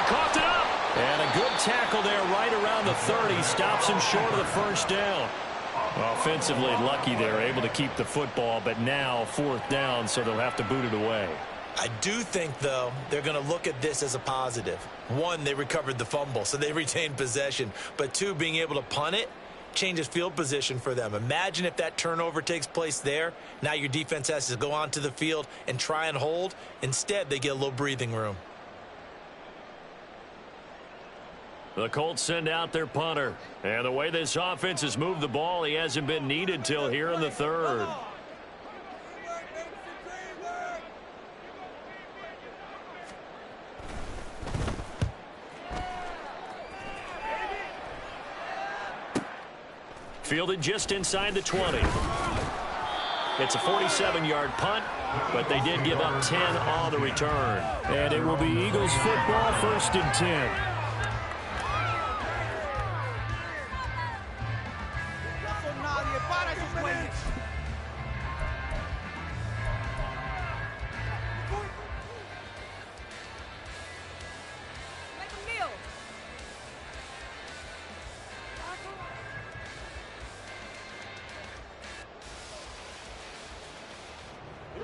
coughed it up. And a good tackle there right around the 30. Stops him short of the 1st down. Offensively lucky they're able to keep the football, but now 4th down, so they'll have to boot it away. I do think, though, they're going to look at this as a positive. 1, they recovered the fumble, so they retained possession. But 2, being able to punt it changes field position for them. Imagine if that turnover takes place there. Now your defense has to go onto the field and try and hold. Instead, they get a little breathing room. The Colts send out their punter. And the way this offense has moved the ball, he hasn't been needed till here in the 3rd. Fielded just inside the 20. It's a 47-yard punt, but they did give up 10 on the return. And it will be Eagles football, 1st and 10.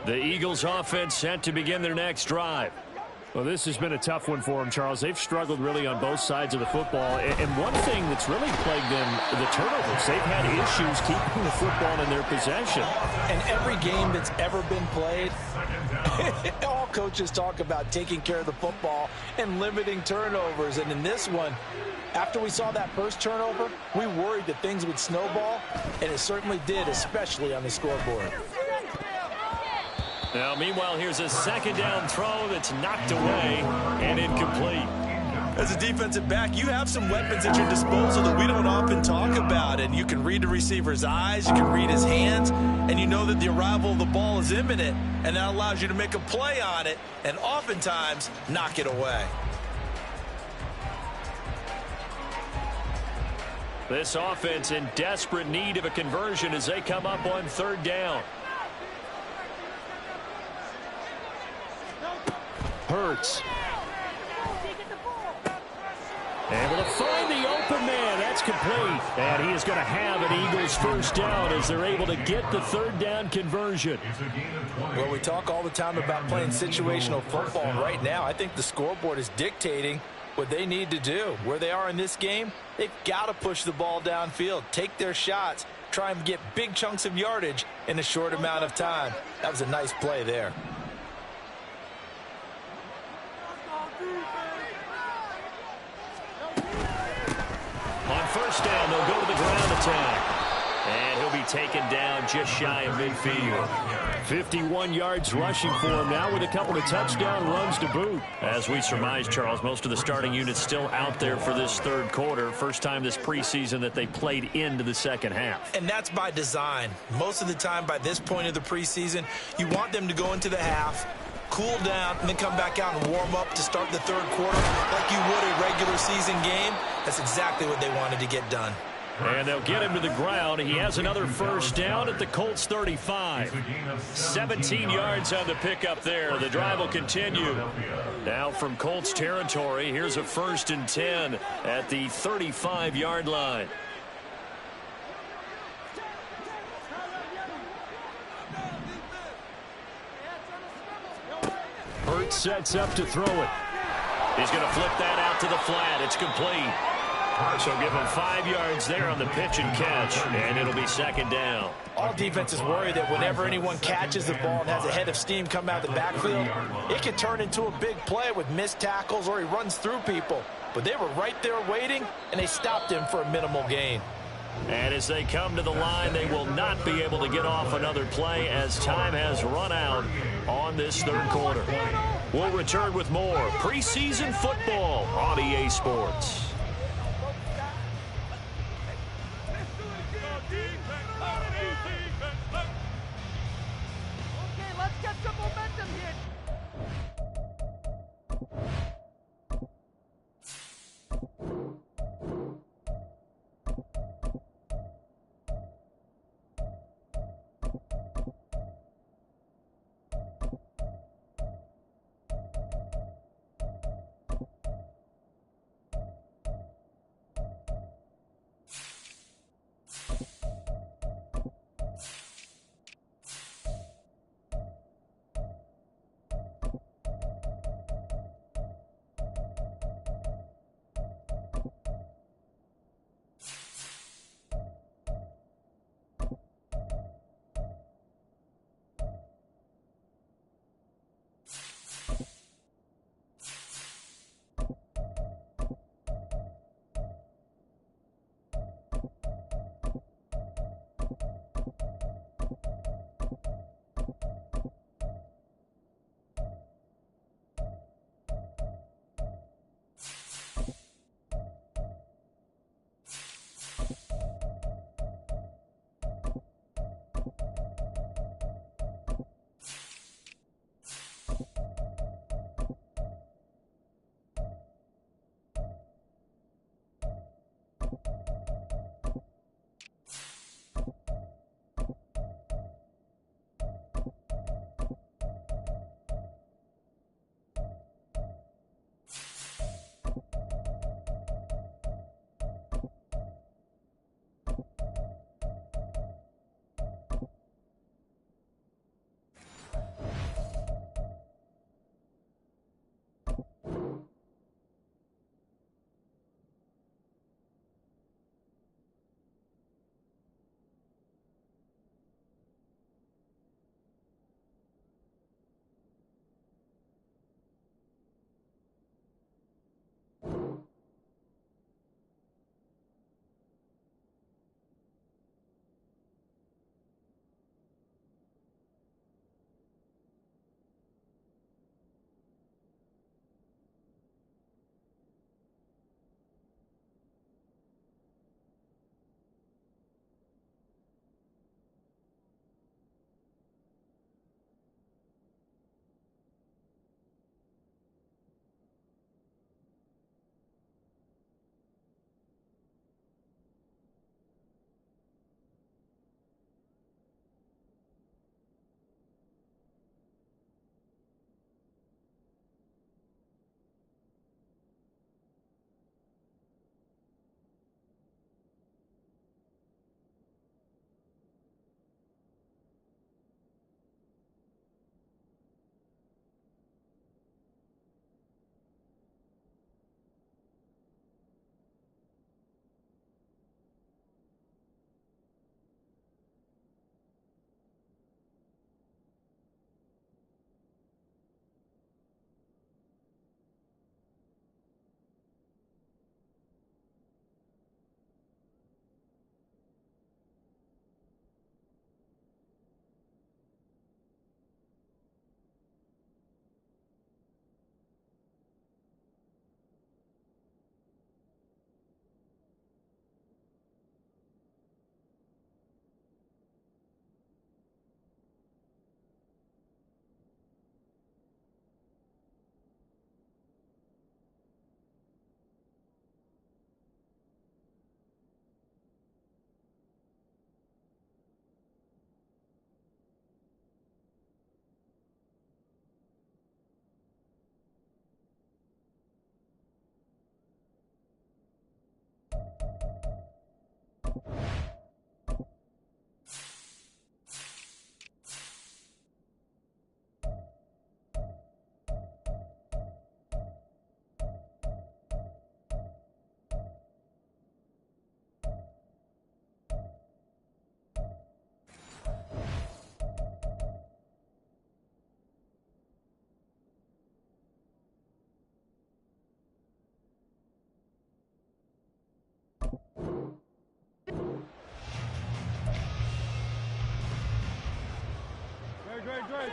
The Eagles offense set to begin their next drive. Well, this has been a tough one for them, Charles. They've struggled really on both sides of the football. And one thing that's really plagued them, the turnovers. They've had issues keeping the football in their possession. And every game that's ever been played, all coaches talk about taking care of the football and limiting turnovers. And in this one, after we saw that first turnover, we worried that things would snowball, and it certainly did, especially on the scoreboard. Now, meanwhile, here's a second down throw that's knocked away and incomplete. As a defensive back, you have some weapons at your disposal that we don't often talk about. And you can read the receiver's eyes, you can read his hands, and you know that the arrival of the ball is imminent. And that allows you to make a play on it and oftentimes knock it away. This offense in desperate need of a conversion as they come up on third down. Hurts. Able to find the open man. That's complete. And he is going to have an Eagles first down as they're able to get the third down conversion. Well, we talk all the time about playing situational football, and right now I think the scoreboard is dictating what they need to do. Where they are in this game, they've got to push the ball downfield, take their shots, try and get big chunks of yardage in a short amount of time. That was a nice play there. On first down, they'll go to the ground attack. And he'll be taken down just shy of midfield. 51 yards rushing for him now with a couple of touchdown runs to boot. As we surmise, Charles, most of the starting units still out there for this third quarter. First time this preseason that they played into the second half. And that's by design. Most of the time by this point of the preseason, you want them to go into the half, cool down, and then come back out and warm up to start the third quarter like you would a regular season game. That's exactly what they wanted to get done. And they'll get him to the ground. He has another first down at the Colts 35. 17 yards on the pickup there. The drive will continue. Now from Colts territory, here's a 1st and 10 at the 35-yard line. Hurts sets up to throw it. He's going to flip that out to the flat. It's complete. So give him 5 yards there on the pitch and catch, and it'll be second down. All defenses worry that whenever anyone catches the ball and has a head of steam come out the backfield, it can turn into a big play with missed tackles or he runs through people. But they were right there waiting, and they stopped him for a minimal gain. And as they come to the line, they will not be able to get off another play as time has run out on this third quarter. We'll return with more preseason football on EA Sports.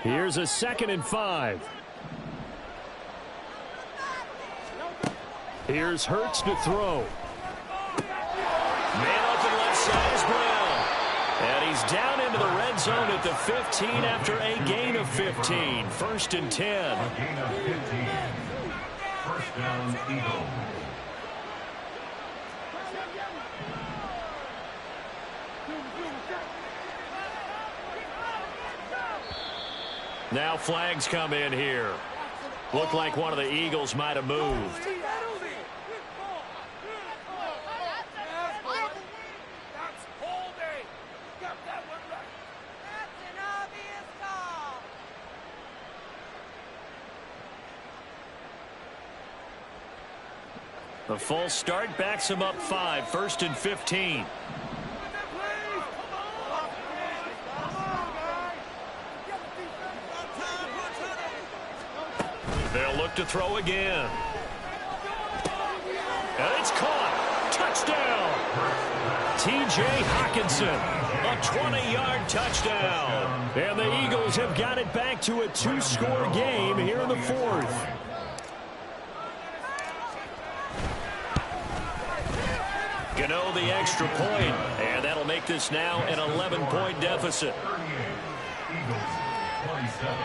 Here's a 2nd and 5. Here's Hurts to throw. Man open left side is Brown. And he's down into the red zone at the 15 after a gain of 15. 1st and 10. A gain of 15. First down, Eagles. Now flags come in here. Looked like one of the Eagles might have moved. The false start backs him up 5. 1st and 15. They'll look to throw again. And it's caught. Touchdown. T.J. Hockenson. A 20-yard touchdown. And the Eagles have got it back to a 2-score game here in the 4th. Gano the extra point, and that'll make this now an 11-point deficit. 38, Eagles, 27.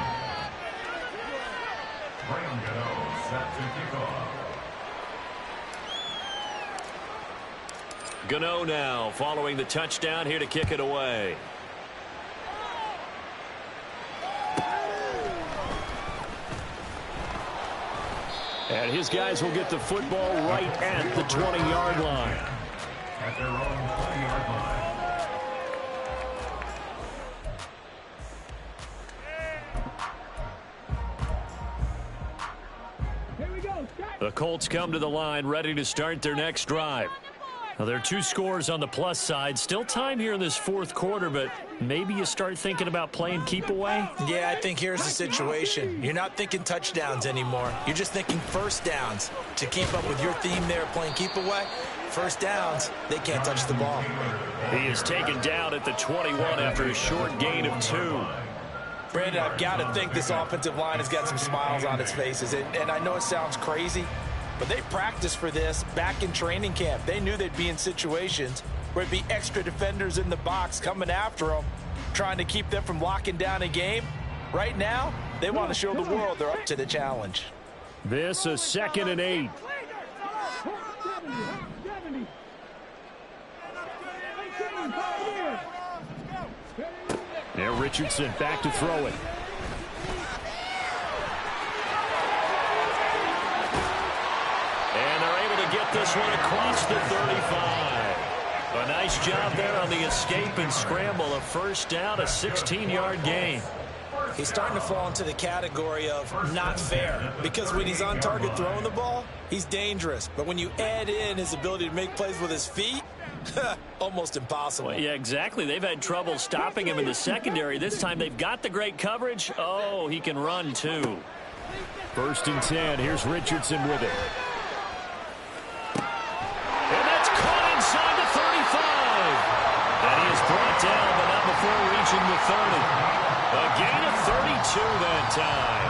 Brian Gano set to kick off. Gano now following the touchdown here to kick it away. And his guys will get the football right at the 20-yard line. At their own 20-yard line. The Colts come to the line ready to start their next drive. Now, there are 2 scores on the plus side. Still time here in this 4th quarter, but maybe you start thinking about playing keep away? Yeah, I think here's the situation. You're not thinking touchdowns anymore. You're just thinking first downs. To keep up with your theme there, playing keep away, first downs, they can't touch the ball. He is taken down at the 21 after a short gain of 2. Brandon, I've got to think this offensive line has got some smiles on its faces. And I know it sounds crazy, but they practiced for this back in training camp. They knew they'd be in situations where it'd be extra defenders in the box coming after them, trying to keep them from locking down a game. Right now, they want to show the world they're up to the challenge. This is 2nd and 8. There, Richardson back to throw it. And they're able to get this one across the 35. A nice job there on the escape and scramble. A first down, a 16-yard gain. He's starting to fall into the category of not fair, because when he's on target throwing the ball, he's dangerous. But when you add in his ability to make plays with his feet, almost impossible. Well, yeah, exactly. They've had trouble stopping him in the secondary. This time they've got the great coverage. Oh, he can run too. 1st and 10. Here's Richardson with it. And that's caught inside the 35. And he is brought down, but not before reaching the 30. A gain of 32 that time.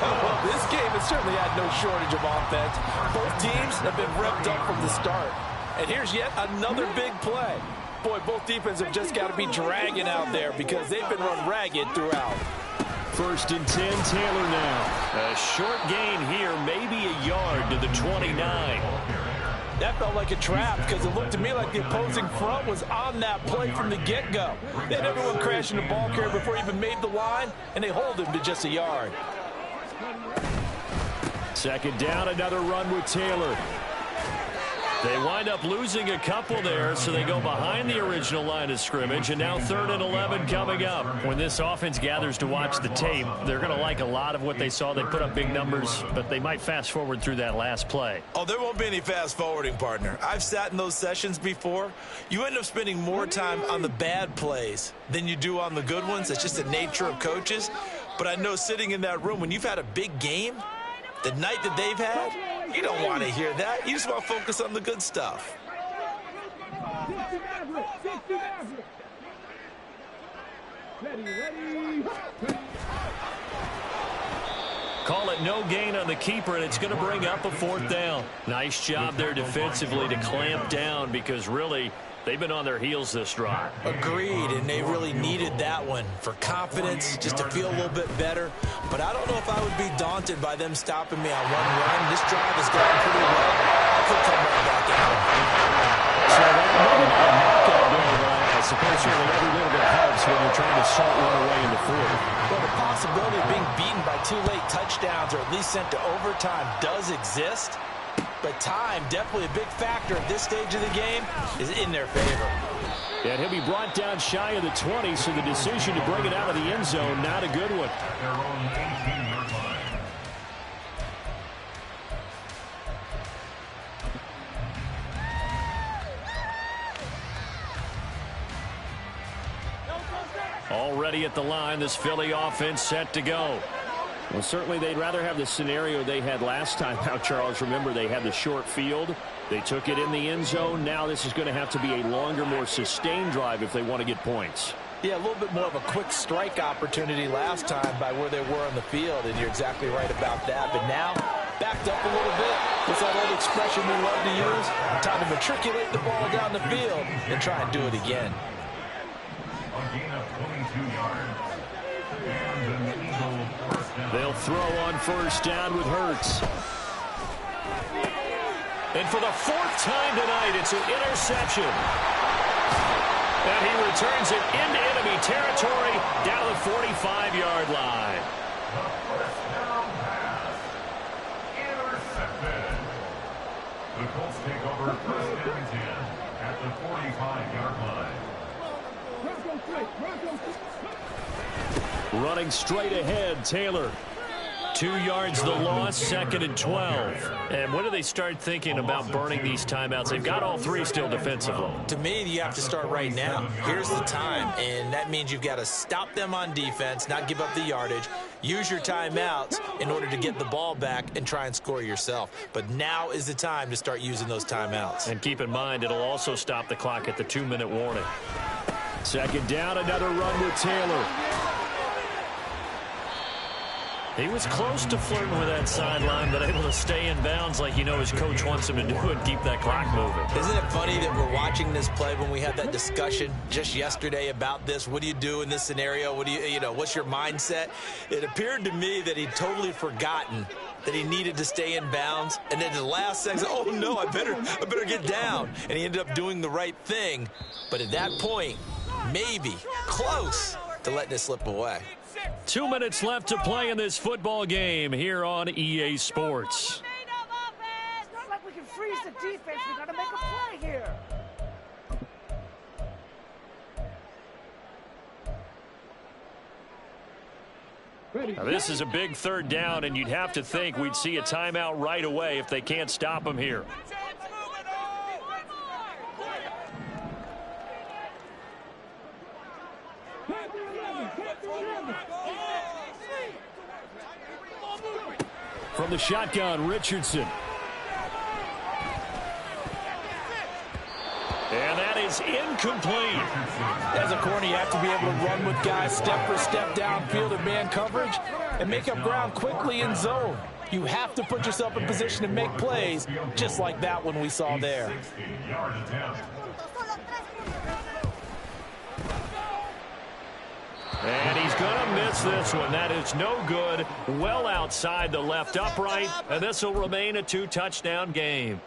Well, this game has certainly had no shortage of offense. Both teams have been revved up from the start. And here's yet another big play. Boy, both defenses have just got to be dragging out there because they've been run ragged throughout. 1st and 10, Taylor now. A short gain here, maybe a yard to the 29. That felt like a trap because it looked to me like the opposing front was on that play from the get-go. They had everyone crashing the ball carrier before he even made the line, and they hold him to just a yard. 2nd down, another run with Taylor. They wind up losing a couple there, so they go behind the original line of scrimmage, and now 3rd and 11 coming up. When this offense gathers to watch the tape, they're going to like a lot of what they saw. They put up big numbers, but they might fast forward through that last play. Oh, there won't be any fast forwarding, partner. I've sat in those sessions before. You end up spending more time on the bad plays than you do on the good ones. It's just the nature of coaches. But I know sitting in that room, when you've had a big game, the night that they've had, you don't want to hear that. You just want to focus on the good stuff. Call it no gain on the keeper, and it's going to bring up a 4th down. Nice job there defensively to clamp down, because really they've been on their heels this drive. Agreed, and they really needed that one for confidence, just to feel a little bit better. But I don't know if I would be daunted by them stopping me on one run. This drive has gone pretty well. I could come right back out. So that maybe not a knockout there, but I suppose certainly every little bit helps when you're trying to salt one away in the 4th. Well, the possibility of being beaten by 2 late touchdowns or at least sent to overtime does exist. But time, definitely a big factor at this stage of the game, is in their favor. And he'll be brought down shy of the 20, so the decision to bring it out of the end zone, not a good one. At their own 18-yard line. Already at the line, this Philly offense set to go. Well, certainly they'd rather have the scenario they had last time out, Charles. Remember, they had the short field. They took it in the end zone. Now this is going to have to be a longer, more sustained drive if they want to get points. Yeah, a little bit more of a quick strike opportunity last time by where they were on the field, and you're exactly right about that. But now, backed up a little bit. What's that old expression we love to use? Time to matriculate the ball down the field and try and do it again. A gain of 22 yards. And an Eagle first down. They'll throw on first down with Hurts. And for the 4th time tonight, it's an interception. And he returns it into enemy territory down the 45-yard line. The first down pass. Intercepted. The Colts take over first and 10 at the 45-yard line. Running straight ahead, Taylor. 2 yards the loss, 2nd and 12. And when do they start thinking about burning these timeouts? They've got all 3 still defensively. To me, you have to start right now. Here's the time, and that means you've got to stop them on defense, not give up the yardage, use your timeouts in order to get the ball back and try and score yourself. But now is the time to start using those timeouts. And keep in mind, it'll also stop the clock at the 2-minute warning. 2nd down, another run with Taylor. He was close to flirting with that sideline, but able to stay in bounds like you know his coach wants him to do and keep that clock moving. Isn't it funny that we're watching this play when we had that discussion just yesterday about this? What do you do in this scenario? What do you know, what's your mindset? It appeared to me that he'd totally forgotten that he needed to stay in bounds, and then the last second, oh no, I better get down. And he ended up doing the right thing. But at that point, maybe close to letting it slip away. 2 minutes left to play in this football game here on EA Sports. It's not like we can freeze the defense. We got to make a play here. Now, this is a big 3rd down, and you'd have to think we'd see a timeout right away if they can't stop him here. From the shotgun, Richardson. And that is incomplete. As a corner, you have to be able to run with guys step for step downfield in man coverage and make up ground quickly in zone. You have to put yourself in position to make plays, just like that one we saw there. 60-yard attempt. And he's going to miss this one. That is no good. Well outside the left upright. And this will remain a 2-touchdown game.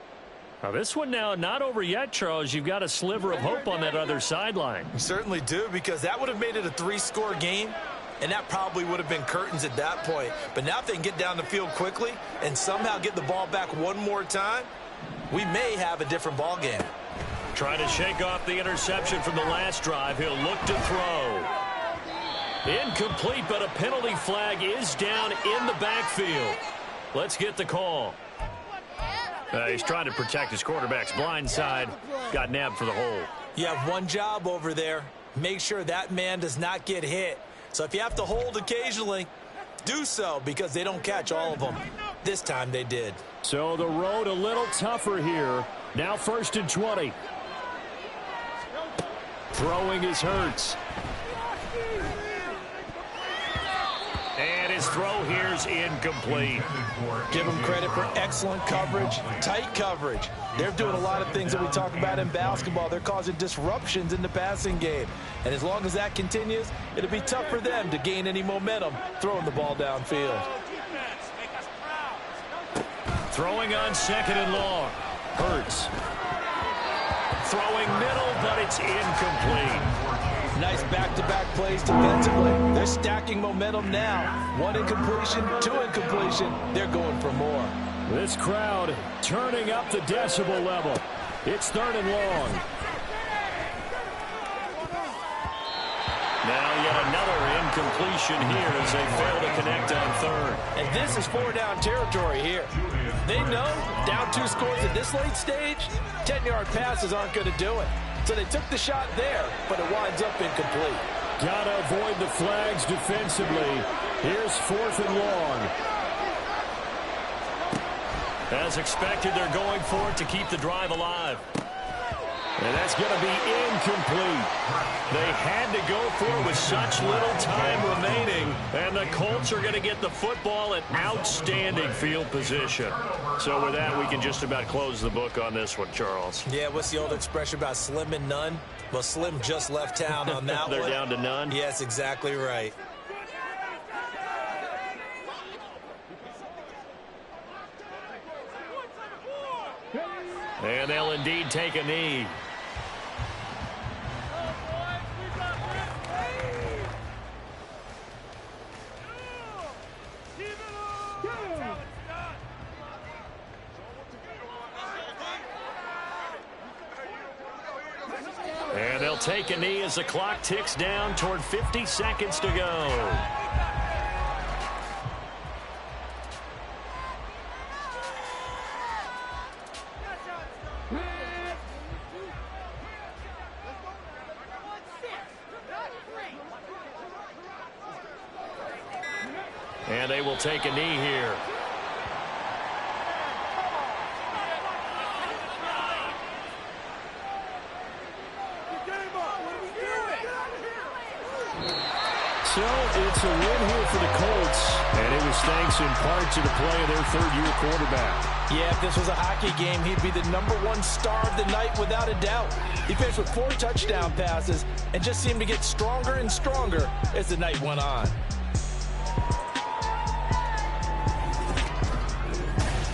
Now this one now not over yet, Charles. You've got a sliver of hope on that other sideline. You certainly do, because that would have made it a 3-score game. And that probably would have been curtains at that point. But now if they can get down the field quickly and somehow get the ball back one more time, we may have a different ball game. Trying to shake off the interception from the last drive. He'll look to throw. Incomplete, but a penalty flag is down in the backfield. Let's get the call. He's trying to protect his quarterback's blind side. Got nabbed for the hole. You have one job over there. Make sure that man does not get hit. So if you have to hold occasionally, do so, because they don't catch all of them. This time they did. So the road a little tougher here. Now 1st and 20. Throwing is Hurts. his throw here's incomplete. Give him credit for excellent coverage, tight coverage. They're doing a lot of things that we talk about in basketball. They're causing disruptions in the passing game. And as long as that continues, it'll be tough for them to gain any momentum throwing the ball downfield. Throwing on 2nd and long. Hurts. Throwing middle, but it's incomplete. Nice back-to-back plays defensively. They're stacking momentum now. 1 incompletion, 2 incompletion. They're going for more. This crowd turning up the decibel level. It's 3rd and long. Now yet another incompletion here as they fail to connect on 3rd. And this is 4-down territory here. They know down 2 scores at this late stage, 10-yard passes aren't going to do it. So they took the shot there, but it winds up incomplete. Gotta avoid the flags defensively. Here's 4th and long. As expected, they're going for it to keep the drive alive. And that's going to be incomplete. They had to go for it with such little time remaining. And the Colts are going to get the football in outstanding field position. So with that, we can just about close the book on this one, Charles. Yeah, what's the old expression about slim and none? Well, Slim just left town on that They're one. down to none? Yes, exactly right. And they'll indeed take a knee. And they'll take a knee as the clock ticks down toward 50 seconds to go. And they will take a knee here. So it's a win here for the Colts, and it was thanks in part to the play of their 3rd-year quarterback. Yeah, if this was a hockey game, he'd be the #1 star of the night without a doubt. He finished with 4 touchdown passes and just seemed to get stronger and stronger as the night went on.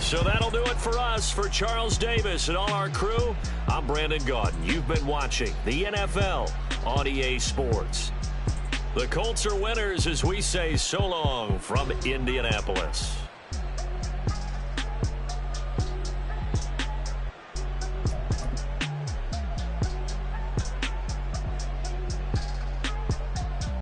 So that'll do it for us. For Charles Davis and all our crew, I'm Brandon Gaudin. You've been watching the NFL on EA Sports. The Colts are winners as we say so long from Indianapolis.